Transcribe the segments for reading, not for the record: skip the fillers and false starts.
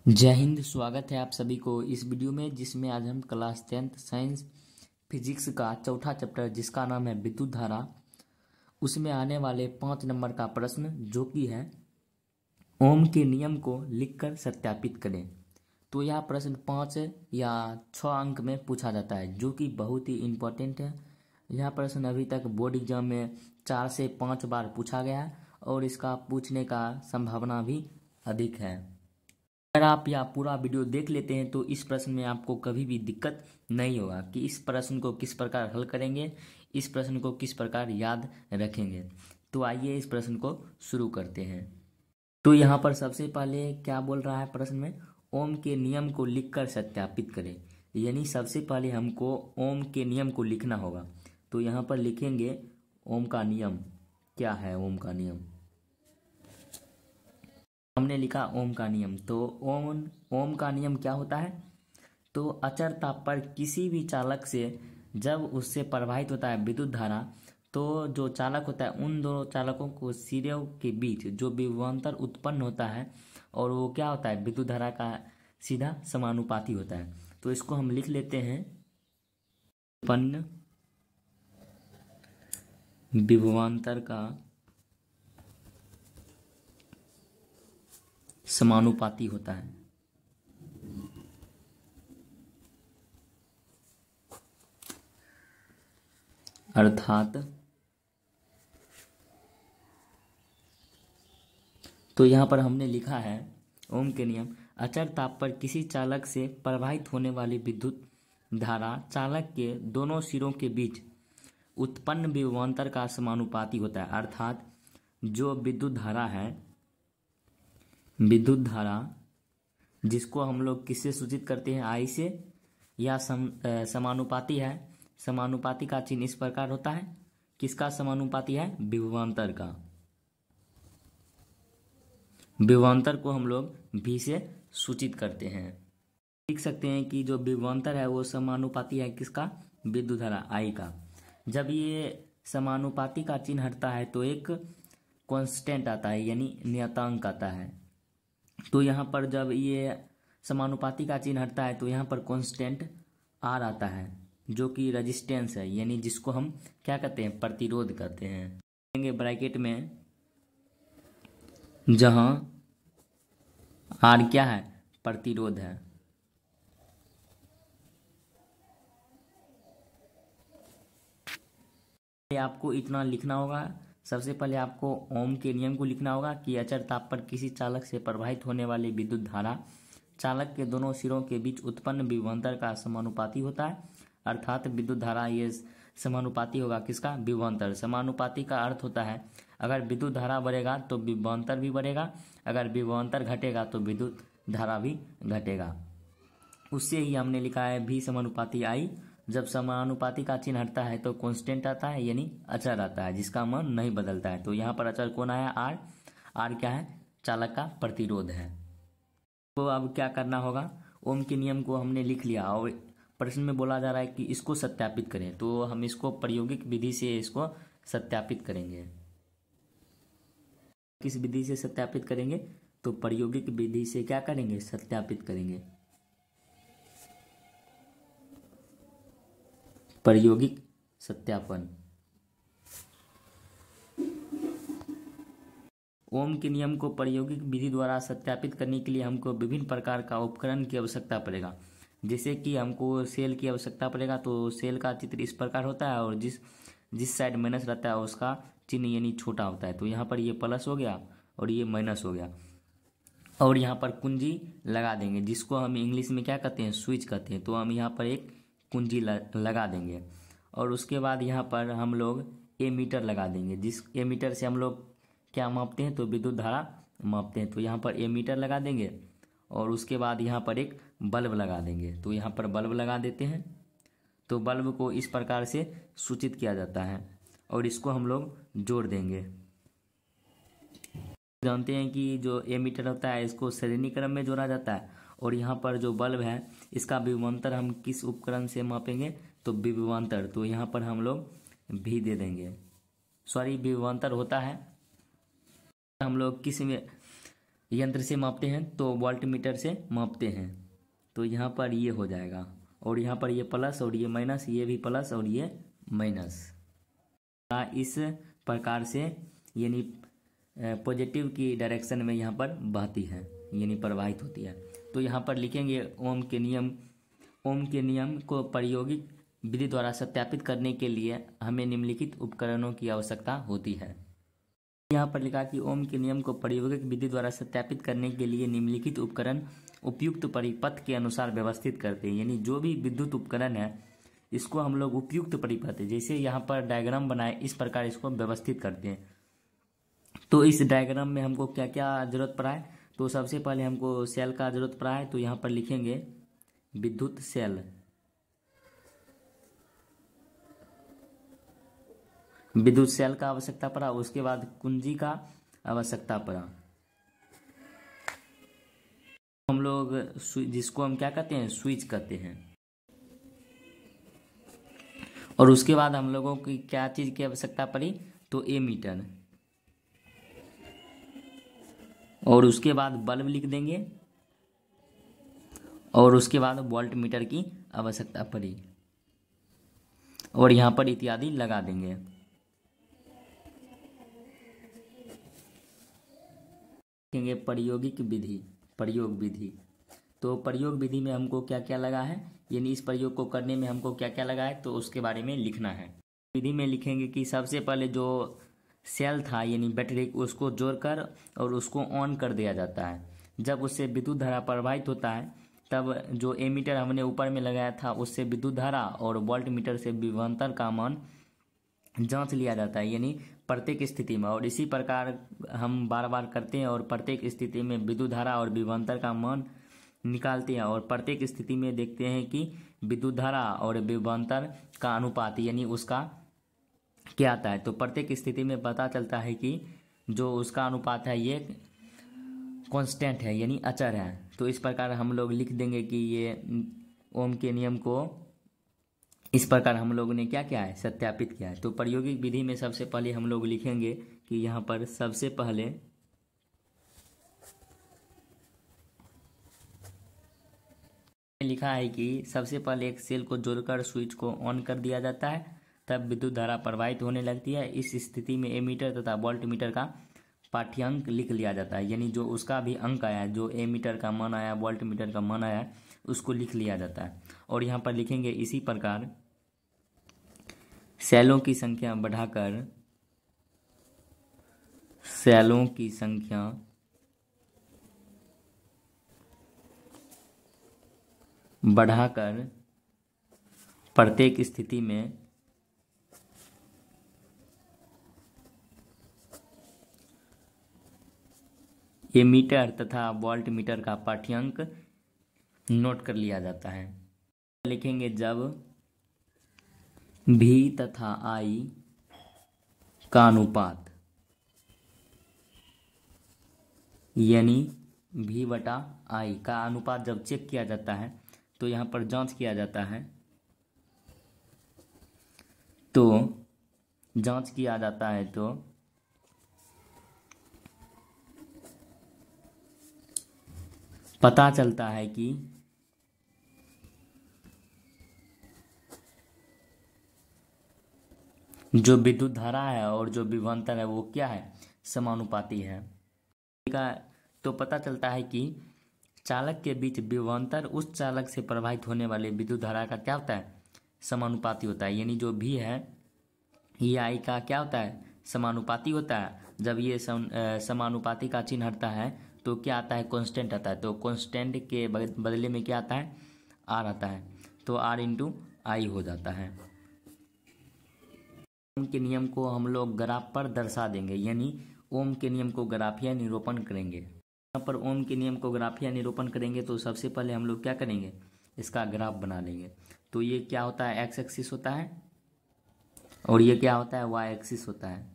जय हिंद। स्वागत है आप सभी को इस वीडियो में, जिसमें आज हम क्लास 10th साइंस फिजिक्स का चौथा चैप्टर जिसका नाम है विद्युत धारा, उसमें आने वाले 5 नंबर का प्रश्न जो कि है ओम के नियम को लिखकर सत्यापित करें। तो यह प्रश्न 5 या 6 अंक में पूछा जाता है, जो कि बहुत ही इम्पोर्टेंट है। यह प्रश्न अभी तक बोर्ड एग्जाम में 4 से 5 बार पूछा गया है और इसका पूछने का संभावना भी अधिक है। अगर आप यह पूरा वीडियो देख लेते हैं तो इस प्रश्न में आपको कभी भी दिक्कत नहीं होगा कि इस प्रश्न को किस प्रकार हल करेंगे, इस प्रश्न को किस प्रकार याद रखेंगे। तो आइए इस प्रश्न को शुरू करते हैं। तो यहाँ पर सबसे पहले क्या बोल रहा है प्रश्न में, ओम के नियम को लिखकर सत्यापित करें। यानी सबसे पहले हमको ओम के नियम को लिखना होगा। तो यहाँ पर लिखेंगे ओम का नियम। क्या है ओम का नियम? हमने लिखा ओम का नियम। तो ओम का नियम क्या होता है? तो अचर ताप पर किसी भी चालक से जब उससे प्रवाहित होता है विद्युत धारा, तो जो चालक होता है उन दोनों चालकों को सिरों के बीच जो विभवांतर उत्पन्न होता है, और वो क्या होता है, विद्युत धारा का सीधा समानुपाती होता है। तो इसको हम लिख लेते हैं, उत्पन्न विभवांतर का समानुपाती होता है। अर्थात तो यहाँ पर हमने लिखा है ओम के नियम, अचर ताप पर किसी चालक से प्रवाहित होने वाली विद्युत धारा चालक के दोनों सिरों के बीच उत्पन्न विभवांतर का समानुपाती होता है। अर्थात जो विद्युत धारा है, विद्युत धारा जिसको हम लोग किससे सूचित करते हैं, आई से, या समानुपाती है। समानुपाती का चिन्ह इस प्रकार होता है। किसका समानुपाती है? विभवांतर का। विभवांतर को हम लोग भी से सूचित करते हैं। लिख सकते हैं कि जो विभवांतर है वो समानुपाती है किसका? विद्युत धारा आई का। जब ये समानुपाती का चिन्ह हटता है तो एक कांस्टेंट आता है, यानी नियतांक आता है। तो यहाँ पर जब ये समानुपाती का चिन्ह हटता है तो यहाँ पर कांस्टेंट आर आता है, जो कि रेजिस्टेंस है, यानी जिसको हम क्या कहते हैं, प्रतिरोध कहते हैं। ब्रैकेट में जहाँ आर क्या है, प्रतिरोध है। आपको इतना लिखना होगा। सबसे पहले आपको ओम के नियम को लिखना होगा कि अचर ताप पर किसी चालक से प्रवाहित होने वाली विद्युत धारा चालक के दोनों सिरों के बीच उत्पन्न विभवांतर का समानुपाती होता है। अर्थात विद्युत धारा ये समानुपाती होगा किसका? विभवांतर। समानुपाती का अर्थ होता है अगर विद्युत धारा बढ़ेगा तो विभवांतर भी बढ़ेगा, अगर विभवांतर घटेगा तो विद्युत धारा भी घटेगा। उससे ही हमने लिखा है भी समानुपाती आई। जब समानुपाती का चिन्ह हटता है तो कांस्टेंट आता है, यानी अचर आता है जिसका मान नहीं बदलता है। तो यहाँ पर अचर कौन आया? आर। आर क्या है? चालक का प्रतिरोध है। तो अब क्या करना होगा, ओम के नियम को हमने लिख लिया और प्रश्न में बोला जा रहा है कि इसको सत्यापित करें। तो हम इसको प्रायोगिक विधि से इसको सत्यापित करेंगे। किस विधि से सत्यापित करेंगे? तो प्रायोगिक विधि से क्या करेंगे? सत्यापित करेंगे। प्रायोगिक सत्यापन। ओम के नियम को प्रायोगिक विधि द्वारा सत्यापित करने के लिए हमको विभिन्न प्रकार का उपकरण की आवश्यकता पड़ेगा। जैसे कि हमको सेल की आवश्यकता पड़ेगा। तो सेल का चित्र इस प्रकार होता है और जिस साइड माइनस रहता है उसका चिन्ह यानी छोटा होता है। तो यहाँ पर ये प्लस हो गया और ये माइनस हो गया, और यहाँ पर कुंजी लगा देंगे, जिसको हम इंग्लिश में क्या कहते हैं? स्विच कहते हैं। तो हम यहाँ पर एक कुंजी लगा देंगे और उसके बाद यहाँ पर हम लोग एमीटर लगा देंगे, जिस एमीटर से हम लोग क्या मापते हैं? तो विद्युत धारा मापते हैं। तो यहाँ पर एमीटर लगा देंगे और उसके बाद यहाँ पर एक बल्ब लगा देंगे। तो यहाँ पर बल्ब लगा देते हैं। तो बल्ब को इस प्रकार से सूचित किया जाता है और इसको हम लोग जोड़ देंगे। जानते हैं कि जो एमीटर होता है इसको श्रेणी क्रम में जोड़ा जाता है, और यहाँ पर जो बल्ब है इसका विभवांतर हम किस उपकरण से मापेंगे? तो विभवांतर। तो यहाँ पर हम लोग भी दे देंगे, सॉरी विभवांतर होता है हम लोग किस में यंत्र से मापते हैं तो वोल्ट मीटर से मापते हैं। तो यहाँ पर ये हो जाएगा, और यहाँ पर ये प्लस और ये माइनस, ये भी प्लस और ये माइनस। इस प्रकार से यानी पॉजिटिव की डायरेक्शन में यहाँ पर बहती है, यानी प्रवाहित होती है। तो यहाँ पर लिखेंगे ओम के नियम। ओम के नियम को प्रायोगिक विधि द्वारा सत्यापित करने के लिए हमें निम्नलिखित उपकरणों की आवश्यकता होती है। यहाँ पर लिखा कि ओम के नियम को प्रायोगिक विधि द्वारा सत्यापित करने के लिए निम्नलिखित उपकरण उपयुक्त परिपथ के अनुसार व्यवस्थित करते हैं। यानी जो भी विद्युत उपकरण है इसको हम लोग उपयुक्त परिपथ, जैसे यहाँ पर डायग्राम बनाए इस प्रकार इसको व्यवस्थित करते हैं। तो इस डायग्राम में हमको क्या क्या जरूरत पड़ा है, तो सबसे पहले हमको सेल का जरूरत पड़ा है। तो यहाँ पर लिखेंगे विद्युत सेल, विद्युत सेल का आवश्यकता पड़ा। उसके बाद कुंजी का आवश्यकता पड़ा, हम लोग जिसको हम क्या कहते हैं, स्विच कहते हैं। और उसके बाद हम लोगों की क्या चीज की आवश्यकता पड़ी, तो एमीटर। और उसके बाद बल्ब लिख देंगे, और उसके बाद वोल्ट मीटर की आवश्यकता पड़ी, और यहाँ पर इत्यादि लगा देंगे। देखेंगे प्रायोगिक विधि, प्रयोग विधि। तो प्रयोग विधि में हमको क्या क्या लगा है, यानी इस प्रयोग को करने में हमको क्या क्या लगा है, तो उसके बारे में लिखना है। विधि में लिखेंगे कि सबसे पहले जो सेल था यानी बैटरी, उसको जोड़कर और उसको ऑन कर दिया जाता है। जब उससे विद्युत धारा प्रवाहित होता है तब जो एमीटर हमने ऊपर में लगाया था उससे विद्युत धारा और वोल्ट मीटर से विभवांतर का मान जांच लिया जाता है, यानी प्रत्येक स्थिति में। और इसी प्रकार हम बार बार करते हैं और प्रत्येक स्थिति में विद्युत धारा और विभवांतर का मान निकालते हैं, और प्रत्येक स्थिति में देखते हैं कि विद्युत धारा और विभवांतर का अनुपात यानी उसका क्या आता है। तो प्रत्येक स्थिति में पता चलता है कि जो उसका अनुपात है ये कांस्टेंट है, यानी अचर है। तो इस प्रकार हम लोग लिख देंगे कि ये ओम के नियम को इस प्रकार हम लोगों ने क्या किया है, सत्यापित किया है। तो प्रायोगिक विधि में सबसे पहले हम लोग लिखेंगे कि यहाँ पर सबसे पहले लिखा है कि सबसे पहले एक सेल को जोड़कर स्विच को ऑन कर दिया जाता है, तब विद्युत धारा प्रवाहित होने लगती है। इस स्थिति में एमीटर तथा वोल्ट मीटर का पाठ्यांक लिख लिया जाता है, यानी जो उसका भी अंक आया, जो एमीटर का मान आया, वोल्ट मीटर का मान आया, उसको लिख लिया जाता है। और यहाँ पर लिखेंगे इसी प्रकार सेलों की संख्या बढ़ाकर, सेलों की संख्या बढ़ाकर प्रत्येक स्थिति में एमीटर तथा वोल्ट मीटर का पाठ्यांक नोट कर लिया जाता है। लिखेंगे जब भी तथा आई का अनुपात, यानी भी बटा आई का अनुपात जब चेक किया जाता है तो यहाँ पर जांच किया जाता है, तो जांच किया जाता है तो पता चलता है कि जो विद्युत धारा है और जो विभवांतर है वो क्या है, समानुपाती है। तो पता चलता है कि चालक के बीच विभवांतर उस चालक से प्रवाहित होने वाले विद्युत धारा का क्या होता है, समानुपाती होता है। यानी जो भी है ये आई का क्या होता है, समानुपाती होता है। जब ये समानुपाती का चिन्ह हटता है तो क्या आता है, कांस्टेंट आता है। तो कांस्टेंट के बदले में क्या आता है, आर आता है। तो आर इंटू आई हो जाता है। ओम के नियम को हम लोग ग्राफ पर दर्शा देंगे, यानी ओम के नियम को ग्राफीय निरूपण करेंगे। यहाँ पर ओम के नियम को ग्राफीय निरूपण करेंगे तो सबसे पहले हम लोग क्या करेंगे, इसका ग्राफ बना लेंगे। तो ये क्या होता है, एक्स एक्सिस होता है, और ये क्या होता है, वाई एक्सिस होता है।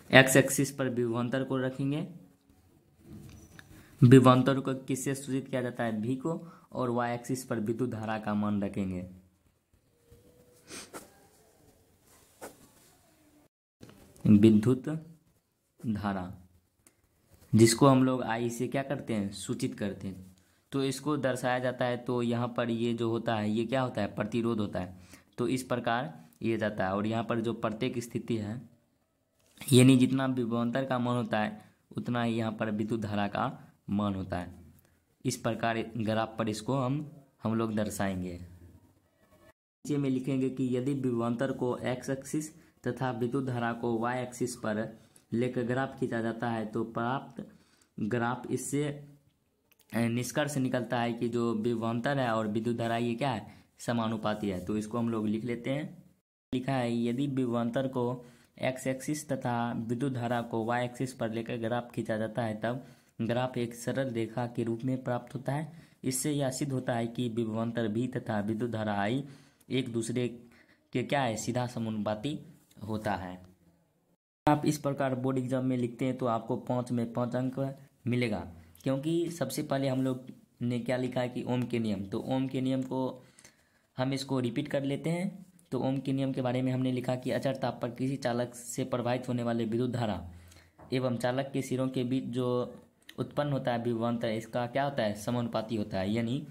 एक्स एक्सिस पर विभवांतर को रखेंगे, विभवांतर को किससे सूचित किया जाता है, भी को, और वाई एक्सिस पर विद्युत धारा का मान रखेंगे। विद्युत धारा जिसको हम लोग आई से क्या करते हैं, सूचित करते हैं। तो इसको दर्शाया जाता है। तो यहाँ पर ये जो होता है ये क्या होता है, प्रतिरोध होता है। तो इस प्रकार ये जाता है। और यहाँ पर जो प्रत्येक स्थिति है, यानी जितना विभवांतर का मान होता है उतना ही यहाँ पर विद्युत धारा का मान होता है। इस प्रकार ग्राफ पर इसको हम लोग दर्शाएंगे। नीचे में लिखेंगे कि यदि विभवांतर को एक्स एक्सिस तथा विद्युत धारा को वाई एक्सिस पर लेकर ग्राफ खींचा जाता है तो प्राप्त ग्राफ इससे निष्कर्ष निकलता है कि जो विभवांतर है और विद्युत धारा ये क्या है, समानुपाती है। तो इसको हम लोग लिख लेते हैं। लिखा है यदि विभवांतर को एक्स एक्सिस तथा विद्युत धारा को वाई एक्सिस पर लेकर ग्राफ खींचा जाता है तब ग्राफ एक सरल रेखा के रूप में प्राप्त होता है। इससे यह सिद्ध होता है कि विभवांतर भी तथा विद्युत धारा आई एक दूसरे के क्या है, सीधा समानुपाती होता है। आप इस प्रकार बोर्ड एग्जाम में लिखते हैं तो आपको 5 में 5 अंक मिलेगा। क्योंकि सबसे पहले हम लोग ने क्या लिखा है कि ओम के नियम। तो ओम के नियम को हम इसको रिपीट कर लेते हैं। तो ओम के नियम के बारे में हमने लिखा कि अचर ताप पर किसी चालक से प्रवाहित होने वाले विद्युत धारा एवं चालक के सिरों के बीच जो उत्पन्न होता है विभवांतर, इसका क्या होता है, समानुपाती होता है। यानी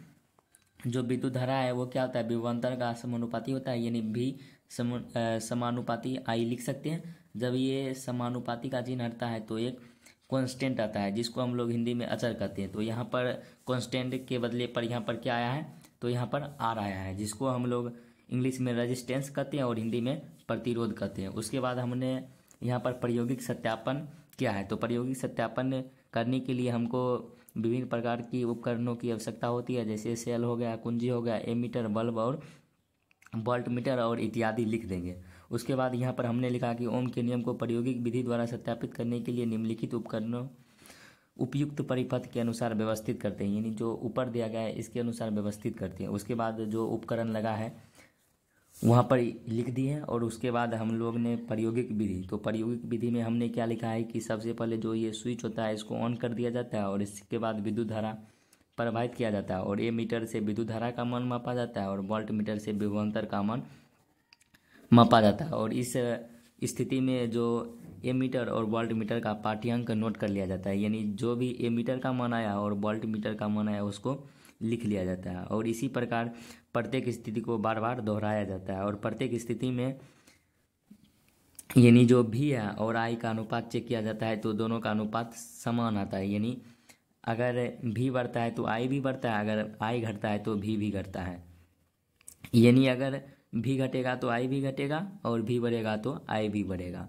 जो विद्युत धारा है वो क्या होता है, विभवांतर का समानुपाती होता है। यानी भी समानुपाती आई लिख सकते हैं। जब ये समानुपाती का चिन्ह हटता है तो एक कांस्टेंट आता है जिसको हम लोग हिंदी में अचर कहते हैं। तो यहाँ पर कांस्टेंट के बदले पर यहाँ पर क्या आया है, तो यहाँ पर आर आया है, जिसको हम लोग इंग्लिश में रेजिस्टेंस कहते हैं और हिंदी में प्रतिरोध कहते हैं। उसके बाद हमने यहाँ पर प्रायोगिक सत्यापन किया है। तो प्रायोगिक सत्यापन करने के लिए हमको विभिन्न प्रकार की उपकरणों की आवश्यकता होती है, जैसे सेल हो गया, कुंजी हो गया, एमीटर, बल्ब और वोल्ट मीटर और इत्यादि लिख देंगे। उसके बाद यहाँ पर हमने लिखा कि ओम के नियम को प्रायोगिक विधि द्वारा सत्यापित करने के लिए निम्नलिखित उपकरणों उपयुक्त परिपथ के अनुसार व्यवस्थित करते हैं। यानी जो ऊपर दिया गया है इसके अनुसार व्यवस्थित करते हैं। उसके बाद जो उपकरण लगा है वहाँ पर लिख दिए हैं। और उसके बाद हम लोग ने प्रायोगिक विधि, तो प्रायोगिक विधि में हमने क्या लिखा है कि सबसे पहले जो ये स्विच होता है इसको ऑन कर दिया जाता है और इसके बाद विद्युत धारा प्रवाहित किया जाता है और एमीटर से विद्युत धारा का मान मापा जाता है और वोल्ट मीटर से विभवांतर का मान मापा जाता है। और इस स्थिति में जो एमीटर और वोल्ट मीटर का पाठ्यांक नोट कर लिया जाता है। यानी जो भी एमीटर का मान आया और वोल्ट मीटर का मान आया उसको लिख लिया जाता है। और इसी प्रकार प्रत्येक स्थिति को बार बार दोहराया जाता है। और प्रत्येक स्थिति में यानी जो भी है और आई का अनुपात चेक किया जाता है तो दोनों का अनुपात समान आता है। यानी अगर भी बढ़ता है तो आई भी बढ़ता है, अगर आई घटता है तो भी घटता है। यानी अगर भी घटेगा तो आई भी घटेगा और भी बढ़ेगा तो आई भी बढ़ेगा।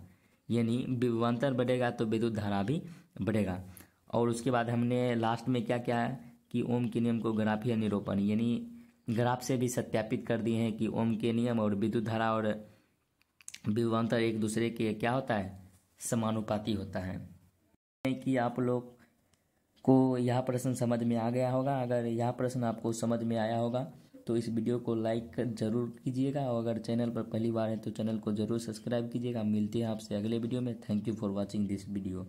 यानी विभवांतर बढ़ेगा तो विद्युत धारा भी बढ़ेगा। और उसके बाद हमने लास्ट में क्या क्या है कि ओम के नियम को ग्राफीय निरूपण, यानी ग्राफ से भी सत्यापित कर दिए हैं कि ओम के नियम और विद्युत धारा और विभवांतर एक दूसरे के क्या होता है, समानुपाती होता है। कि आप लोग को यह प्रश्न समझ में आ गया होगा। अगर यह प्रश्न आपको समझ में आया होगा तो इस वीडियो को लाइक जरूर कीजिएगा और अगर चैनल पर पहली बार है तो चैनल को जरूर सब्सक्राइब कीजिएगा। मिलते हैं आपसे अगले वीडियो में। Thank you for watching this video.